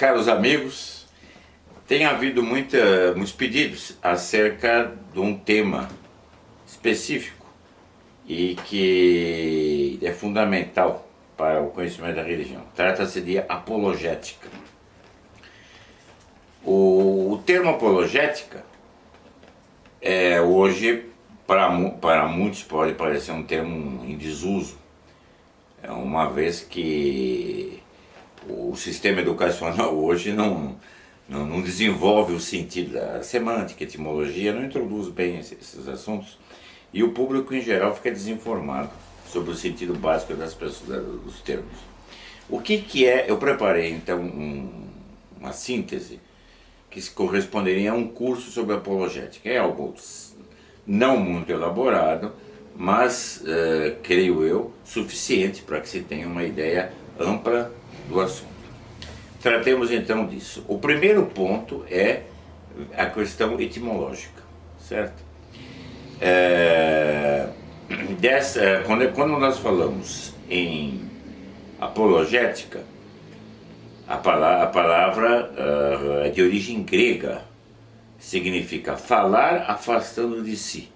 Caros amigos, tem havido muitos pedidos acerca de um tema específico e que é fundamental para o conhecimento da religião. Trata-se de apologética. O termo apologética hoje, para muitos, pode parecer um termo em desuso, uma vez que o sistema educacional hoje não desenvolve o sentido da semântica, etimologia, não introduz bem esses assuntos, e o público em geral fica desinformado sobre o sentido básico das pessoas, dos termos. O que é? Eu preparei então uma síntese que corresponderia a um curso sobre apologética. É algo não muito elaborado, mas creio eu, suficiente para que se tenha uma ideia ampla do assunto. Tratemos então disso. O primeiro ponto é a questão etimológica, certo? Quando nós falamos em apologética, a palavra é de origem grega, significa falar afastando de si.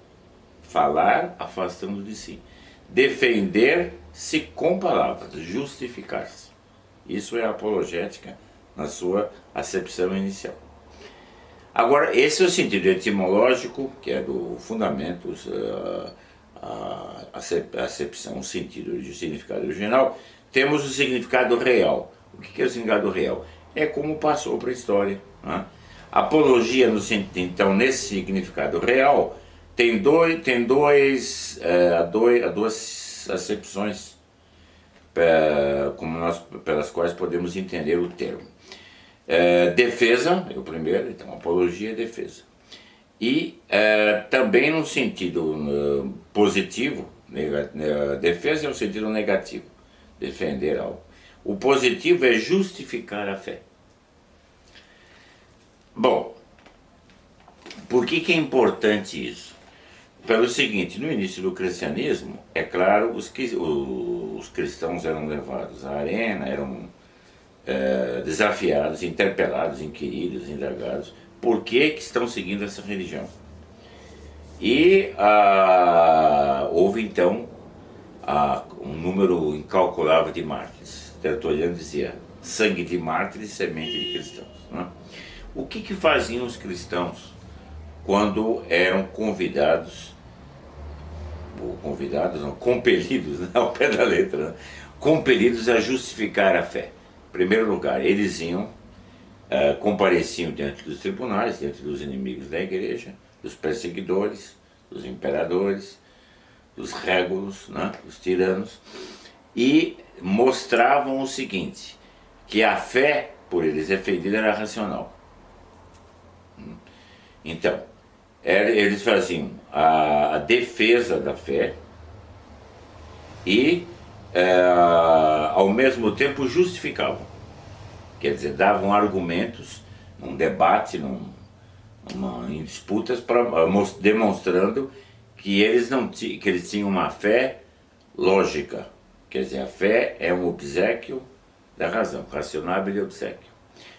Falar afastando de si. Defender-se com palavras, justificar-se. Isso é a apologética na sua acepção inicial. Agora, esse é o sentido etimológico, que é do Fundamentos, a acepção, o sentido o significado original. Temos o significado real. O que é o significado real? É como passou para a história, né? Apologia, então, nesse significado real, tem duas acepções pelas quais podemos entender o termo. Defesa é o primeiro, então apologia é defesa. E também no sentido positivo, defesa é o sentido negativo, defender algo. O positivo é justificar a fé. Bom, por que é importante isso? Pelo seguinte, no início do cristianismo, é claro, os cristãos eram levados à arena, eram desafiados, interpelados, inquiridos, indagados, por que estão seguindo essa religião? E houve então um número incalculável de mártires. Tertuliano dizia, sangue de mártires e semente de cristãos, né? O que faziam os cristãos quando eram compelidos, né, ao pé da letra, né, compelidos a justificar a fé? Em primeiro lugar, eles compareciam diante dos tribunais, diante dos inimigos da igreja, dos perseguidores, dos imperadores, dos régulos, né, dos tiranos, e mostravam o seguinte, que a fé, por eles defendida, era racional. Então, eles faziam a defesa da fé e, ao mesmo tempo, justificavam. Quer dizer, davam argumentos num debate, em disputas, demonstrando que eles tinham uma fé lógica. Quer dizer, a fé é um obséquio da razão, racionável e obséquio.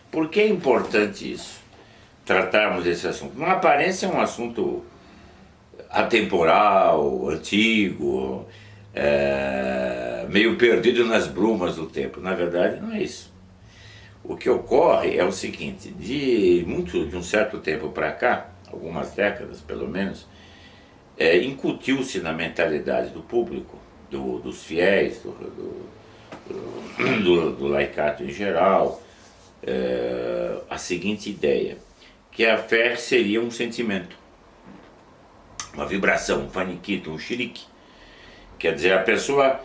Por que é importante isso? Tratarmos desse assunto. Na aparência é um assunto atemporal, antigo, meio perdido nas brumas do tempo. Na verdade, não é isso. O que ocorre é o seguinte, de um certo tempo para cá, algumas décadas pelo menos, incutiu-se na mentalidade do público, dos fiéis, do laicato em geral, a seguinte ideia, que a fé seria um sentimento, uma vibração, um faniquito, um chirique. Quer dizer, a pessoa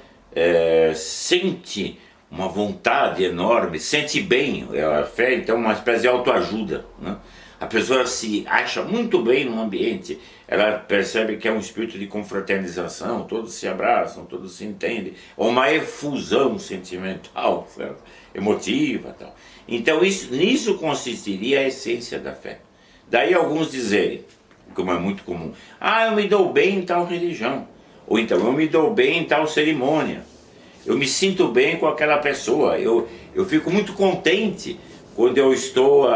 sente uma vontade enorme, sente bem. A fé, então, é uma espécie de autoajuda, né? A pessoa se acha muito bem no ambiente, ela percebe que é um espírito de confraternização, todos se abraçam, todos se entendem, ou uma efusão sentimental, certo? Emotiva, tal. Então nisso consistiria a essência da fé. Daí alguns dizerem, como é muito comum, eu me dou bem em tal religião, ou então eu me dou bem em tal cerimônia, eu me sinto bem com aquela pessoa, eu fico muito contente quando eu estou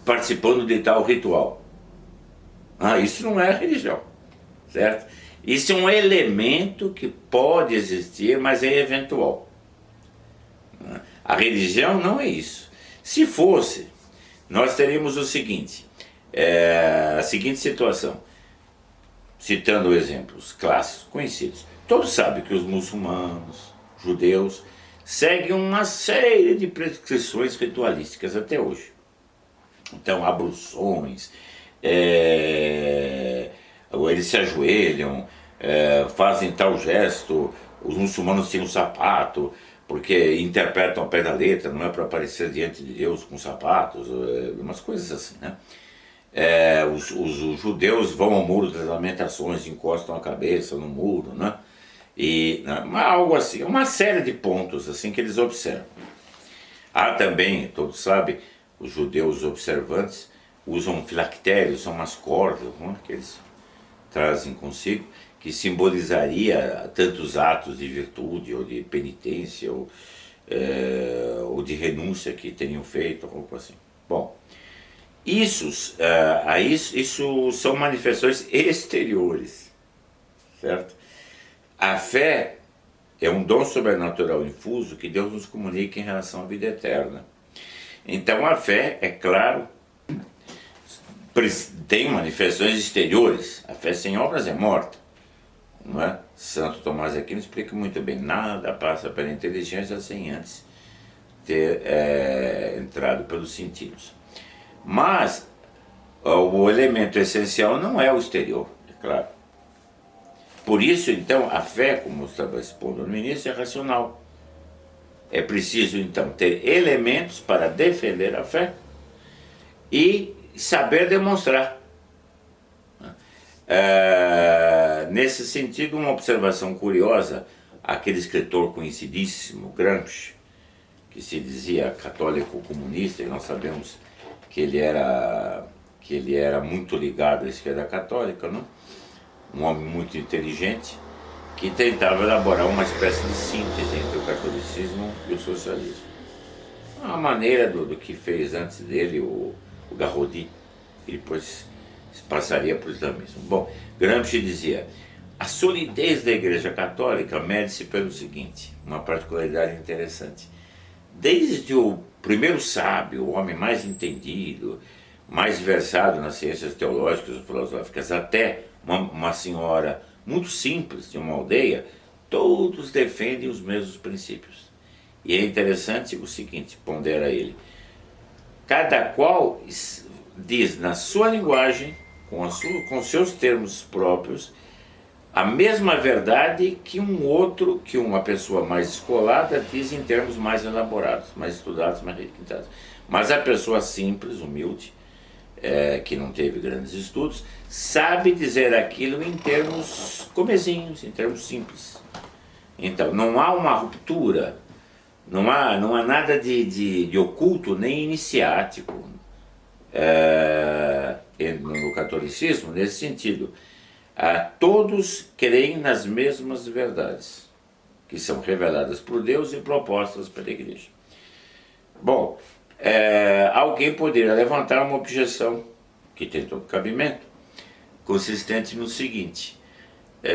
participando de tal ritual. Isso não é religião, certo? Isso é um elemento que pode existir, mas é eventual. A religião não é isso. Se fosse, nós teríamos o seguinte, a seguinte situação, citando exemplos clássicos, conhecidos. Todos sabem que os muçulmanos, judeus, seguem uma série de prescrições ritualísticas até hoje. Então, abluções, eles se ajoelham, fazem tal gesto, os muçulmanos têm um sapato, porque interpretam ao pé da letra, não é para aparecer diante de Deus com sapatos, umas coisas assim, né? Os judeus vão ao muro das lamentações, encostam a cabeça no muro, né? E algo assim, uma série de pontos assim que eles observam. Há também, todos sabem, os judeus observantes usam filactérios, são umas cordas, né, que eles trazem consigo, que simbolizaria tantos atos de virtude, ou de penitência, ou de renúncia que tenham feito, algo assim. Bom, isso são manifestações exteriores, certo? A fé é um dom sobrenatural infuso que Deus nos comunica em relação à vida eterna. Então a fé, é claro, tem manifestações exteriores. A fé sem obras é morta, não é? Santo Tomás de Aquino explica muito bem, nada passa pela inteligência sem antes ter entrado pelos sentidos. Mas o elemento essencial não é o exterior, é claro. Por isso, então, a fé, como eu estava expondo no início, é racional. É preciso, então, ter elementos para defender a fé e saber demonstrar. Nesse sentido, uma observação curiosa, aquele escritor conhecidíssimo, Gramsci, que se dizia católico comunista, e nós sabemos que ele era muito ligado à esquerda católica, não? Um homem muito inteligente, que tentava elaborar uma espécie de síntese entre o catolicismo e o socialismo. A maneira do que fez antes dele o Garrodi, e depois passaria para o islamismo. Bom, Gramsci dizia, a solidez da Igreja Católica mede-se pelo seguinte, uma particularidade interessante. Desde o primeiro sábio, o homem mais entendido, mais versado nas ciências teológicas e filosóficas, até uma senhora muito simples de uma aldeia, todos defendem os mesmos princípios. E é interessante o seguinte, pondera ele, cada qual diz na sua linguagem, com seus termos próprios, a mesma verdade que uma pessoa mais escolada diz em termos mais elaborados, mais estudados, mais requintados. Mas a pessoa simples, humilde, que não teve grandes estudos, sabe dizer aquilo em termos comezinhos, em termos simples. Então, não há uma ruptura, não há nada de oculto nem iniciático no catolicismo, nesse sentido. Todos creem nas mesmas verdades, que são reveladas por Deus e propostas pela Igreja. Bom, alguém poderia levantar uma objeção, que tem todo cabimento, consistente no seguinte,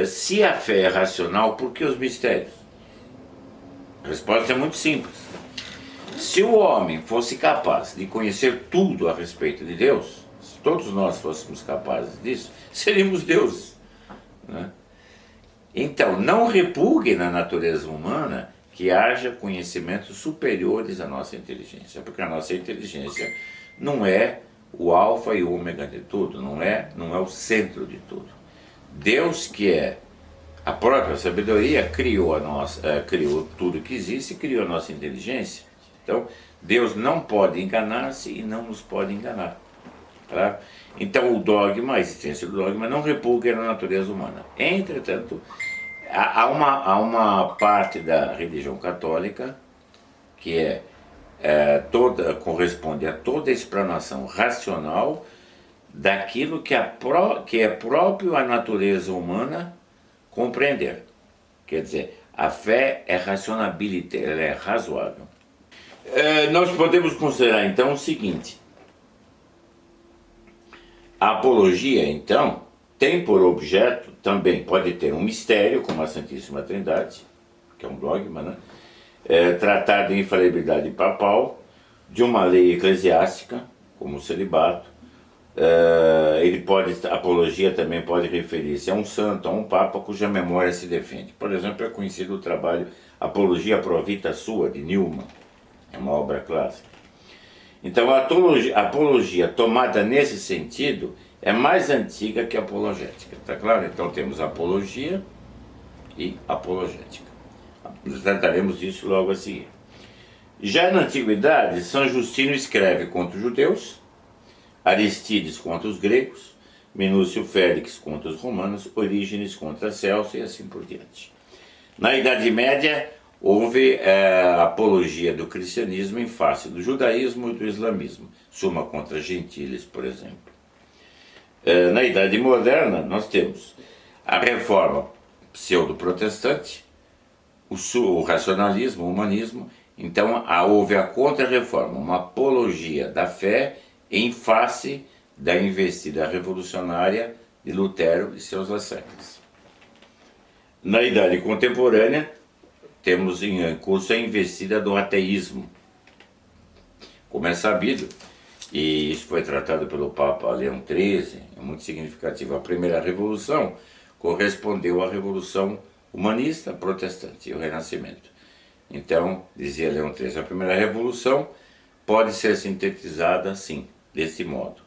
se a fé é racional, por que os mistérios? A resposta é muito simples. Se o homem fosse capaz de conhecer tudo a respeito de Deus, se todos nós fôssemos capazes disso, seríamos deuses, né? Então, não repugue na natureza humana que haja conhecimentos superiores à nossa inteligência, porque a nossa inteligência não é o alfa e o ômega de tudo, não é o centro de tudo. Deus, que é a própria sabedoria, criou tudo que existe e criou a nossa inteligência. Então, Deus não pode enganar-se e não nos pode enganar. Claro? Então, o dogma, a existência do dogma, não repugna na natureza humana. Entretanto, há uma parte da religião católica que corresponde a toda a explanação racional daquilo que é próprio à natureza humana compreender. Quer dizer, a fé é racionability, ela é razoável. Nós podemos considerar então o seguinte: a apologia, então, tem por objeto, também pode ter um mistério, como a Santíssima Trindade, que é um dogma, né? Tratar de infalibilidade papal, de uma lei eclesiástica, como o celibato. A apologia também pode referir-se a um santo, a um papa cuja memória se defende. Por exemplo, é conhecido o trabalho Apologia Pro Vita Sua, de Newman, é uma obra clássica. Então a apologia tomada nesse sentido é mais antiga que a apologética, tá claro? Então temos apologia e apologética. Trataremos disso logo a seguir. Já na antiguidade, São Justino escreve contra os judeus, Aristides contra os gregos, Minúcio Félix contra os romanos, Orígenes contra Celso e assim por diante. Na Idade Média, houve a apologia do cristianismo em face do judaísmo e do islamismo, Suma contra Gentiles, por exemplo. Na Idade Moderna, nós temos a reforma pseudo-protestante, o racionalismo, o humanismo. Então houve a contra-reforma, uma apologia da fé em face da investida revolucionária de Lutero e seus asseclas. Na Idade Contemporânea, temos em curso a investida do ateísmo. Como é sabido, e isso foi tratado pelo Papa Leão XIII, é muito significativo. A primeira revolução correspondeu à revolução humanista protestante, o Renascimento. Então, dizia Leão XIII, a primeira revolução pode ser sintetizada assim, desse modo.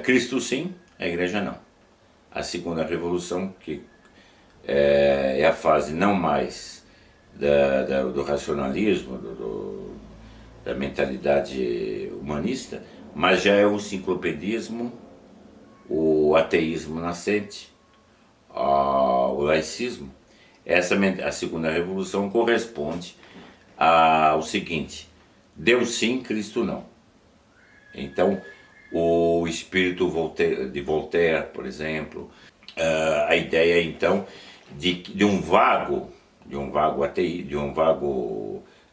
Cristo sim, a Igreja não. A segunda revolução, que é a fase não mais do racionalismo, da mentalidade humanista, mas já é o enciclopedismo, o ateísmo nascente, o laicismo. A segunda revolução corresponde ao seguinte: Deus sim, Cristo não. Então, o espírito de Voltaire, por exemplo, a ideia então de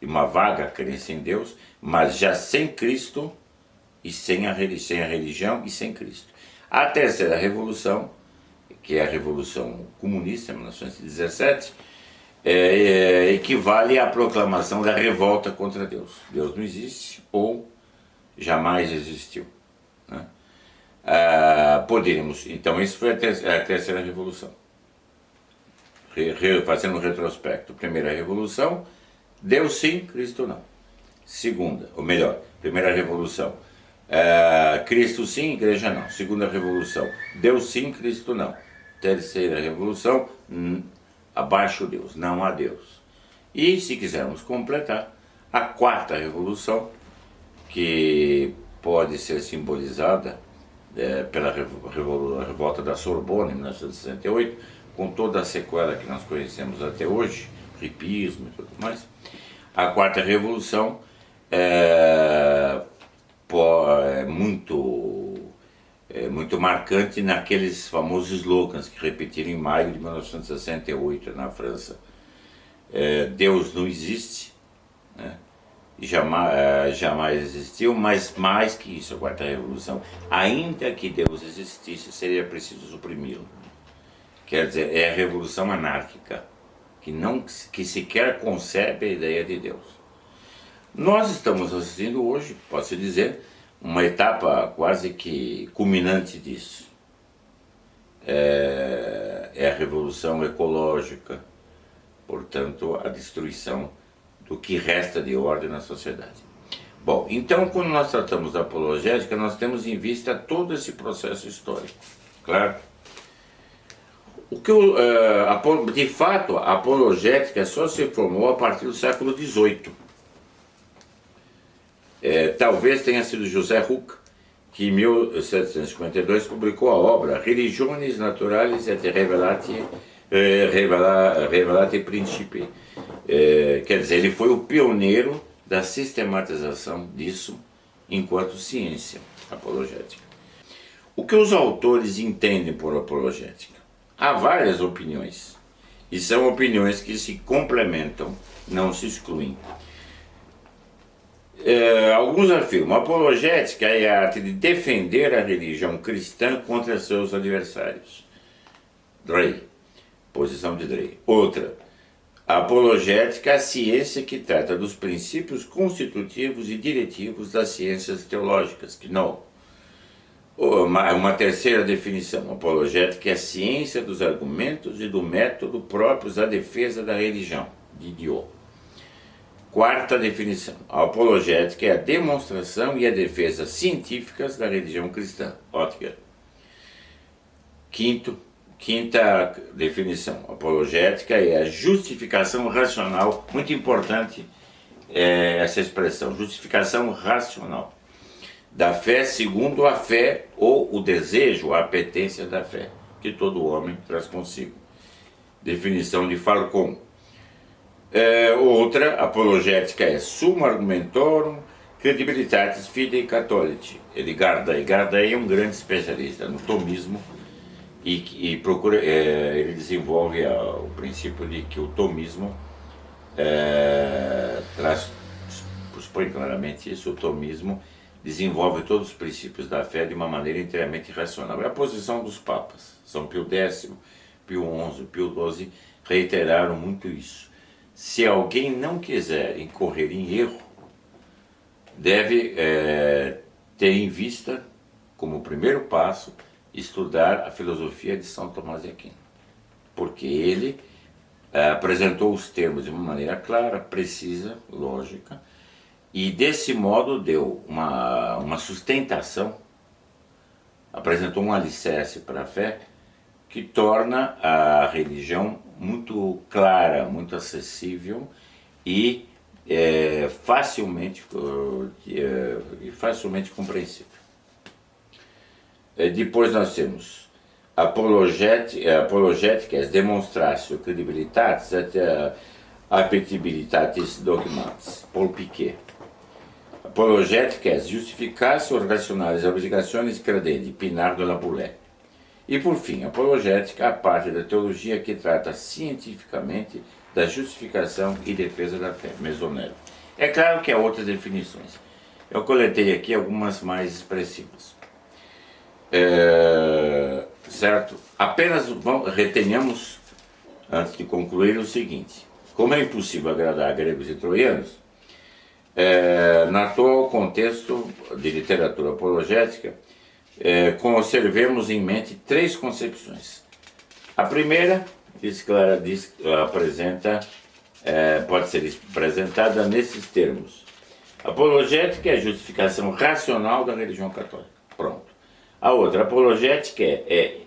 uma vaga crença em Deus, mas já sem Cristo e sem a religião e sem Cristo. A terceira revolução, que é a Revolução Comunista, 1917, equivale à proclamação da revolta contra Deus. Deus não existe ou jamais existiu, né? Então isso foi a terceira revolução. Fazendo um retrospecto: primeira revolução, Deus sim, Cristo não. Segunda, ou melhor, primeira revolução, Cristo sim, Igreja não. Segunda revolução, Deus sim, Cristo não. Terceira revolução, abaixo Deus, não há Deus. E se quisermos completar, a quarta revolução, que pode ser simbolizada pela revolta da Sorbonne, em 1968, com toda a sequela que nós conhecemos até hoje, hipismo e tudo mais. A quarta revolução é muito marcante naqueles famosos slogans que repetiram em maio de 1968 na França. Deus não existe, né? Jamais existiu, mas mais que isso, a quarta revolução, ainda que Deus existisse, seria preciso suprimi-lo. Quer dizer, é a revolução anárquica, que sequer concebe a ideia de Deus. Nós estamos assistindo hoje, posso dizer, uma etapa quase que culminante disso. É a revolução ecológica, portanto, a destruição do que resta de ordem na sociedade. Bom, então, quando nós tratamos da apologética, nós temos em vista todo esse processo histórico, claro. De fato, a apologética só se formou a partir do século XVIII. Talvez tenha sido José Hooke, que em 1752 publicou a obra Religiones Naturalis et Revelati Principi. Quer dizer, ele foi o pioneiro da sistematização disso enquanto ciência apologética. O que os autores entendem por apologética? Há várias opiniões, e são opiniões que se complementam, não se excluem. Alguns afirmam, a apologética é a arte de defender a religião cristã contra seus adversários. Drey, posição de Drey. Outra, a apologética é a ciência que trata dos princípios constitutivos e diretivos das ciências teológicas, que não. Uma terceira definição, a apologética é a ciência dos argumentos e do método próprios à defesa da religião, Didiot. Quarta definição, a apologética é a demonstração e a defesa científicas da religião cristã, Oettinger. Quinta definição, a apologética é a justificação racional, muito importante essa expressão, justificação racional da fé segundo a fé ou o desejo, a apetência da fé, que todo homem traz consigo. Definição de Falcon. Outra, apologética é summa argumentorum credibilitatis fidei catholici. Gardai é um grande especialista no tomismo e procura, ele desenvolve o princípio de que o tomismo expõe claramente isso, o tomismo desenvolve todos os princípios da fé de uma maneira inteiramente racional. É a posição dos papas, São Pio X, Pio XI, Pio XII reiteraram muito isso. Se alguém não quiser incorrer em erro, deve ter em vista, como primeiro passo, estudar a filosofia de São Tomás de Aquino, porque ele apresentou os termos de uma maneira clara, precisa, lógica, e desse modo deu uma sustentação, apresentou um alicerce para a fé que torna a religião muito clara, muito acessível e facilmente compreensível. Depois nós temos apologética, demonstratio credibilitatis et appetibilitatis dogmatis, Paul Piquet. Apologética é justificatio rationalis obligationes credenti, Pinard de la Boulette. E por fim, apologética, a parte da teologia que trata cientificamente da justificação e defesa da fé, Maisonneuve. É claro que há outras definições. Eu coletei aqui algumas mais expressivas. Certo? Apenas retenhamos, antes de concluir, o seguinte. Como é impossível agradar a gregos e troianos, no atual contexto de literatura apologética, conservemos em mente três concepções. A primeira pode ser apresentada nesses termos. Apologética é a justificação racional da religião católica. Pronto. A outra, apologética é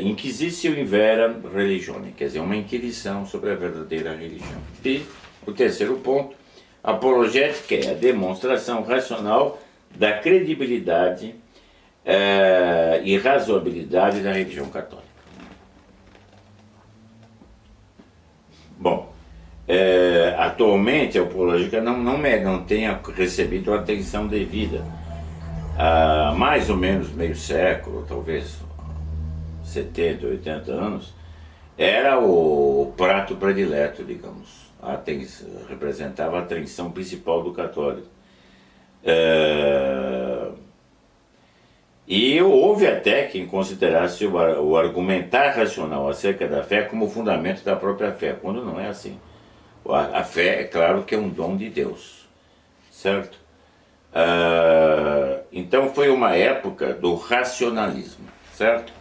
inquisitio in vera religione, quer dizer, uma inquirição sobre a verdadeira religião. E o terceiro ponto, apologética é a demonstração racional da credibilidade e razoabilidade da religião católica. Bom, atualmente a apologética não tem recebido a atenção devida. Há mais ou menos meio século, talvez 70, 80 anos, era o prato predileto, digamos. Representava a atenção principal do católico. E houve até quem considerasse o argumentar racional acerca da fé como fundamento da própria fé, quando não é assim. A fé, é claro que é um dom de Deus, certo? Então foi uma época do racionalismo, certo?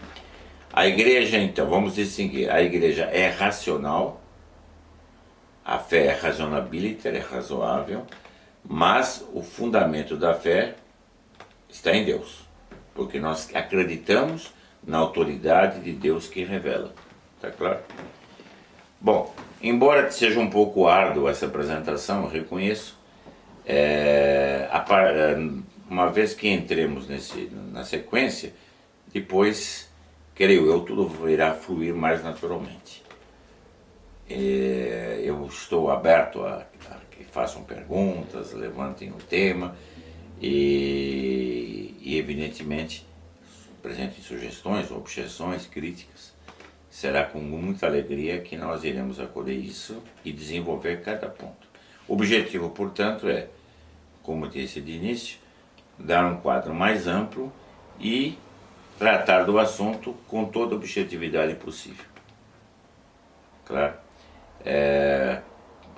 A igreja, então, vamos distinguir, a igreja é racional, a fé é razoability, é razoável, mas o fundamento da fé está em Deus, porque nós acreditamos na autoridade de Deus que revela, tá claro? Bom, embora seja um pouco árdua essa apresentação, eu reconheço, uma vez que entremos na sequência, depois, creio eu, tudo irá fluir mais naturalmente. Eu estou aberto a que façam perguntas, levantem o tema e evidentemente, apresentem sugestões, objeções, críticas. Será com muita alegria que nós iremos acolher isso e desenvolver cada ponto. O objetivo, portanto, é, como disse de início, dar um quadro mais amplo e tratar do assunto com toda a objetividade possível. Claro?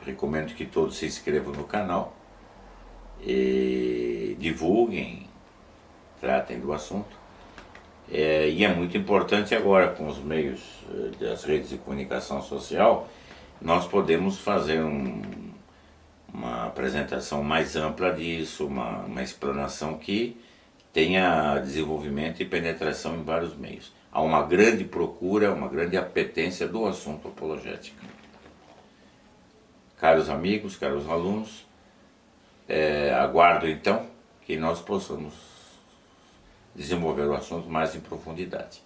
Recomendo que todos se inscrevam no canal e divulguem, tratem do assunto. E é muito importante agora, com os meios das redes de comunicação social, nós podemos fazer uma apresentação mais ampla disso, uma explanação que tenha desenvolvimento e penetração em vários meios. Há uma grande procura, uma grande apetência do assunto apologética. Caros amigos, caros alunos, aguardo então que nós possamos desenvolver o assunto mais em profundidade.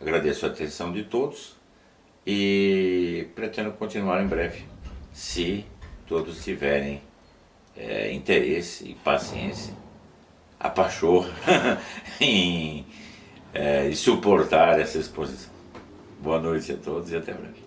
Agradeço a atenção de todos e pretendo continuar em breve, se todos tiverem interesse e paciência, a pachorra em suportar essa exposição. Boa noite a todos e até breve.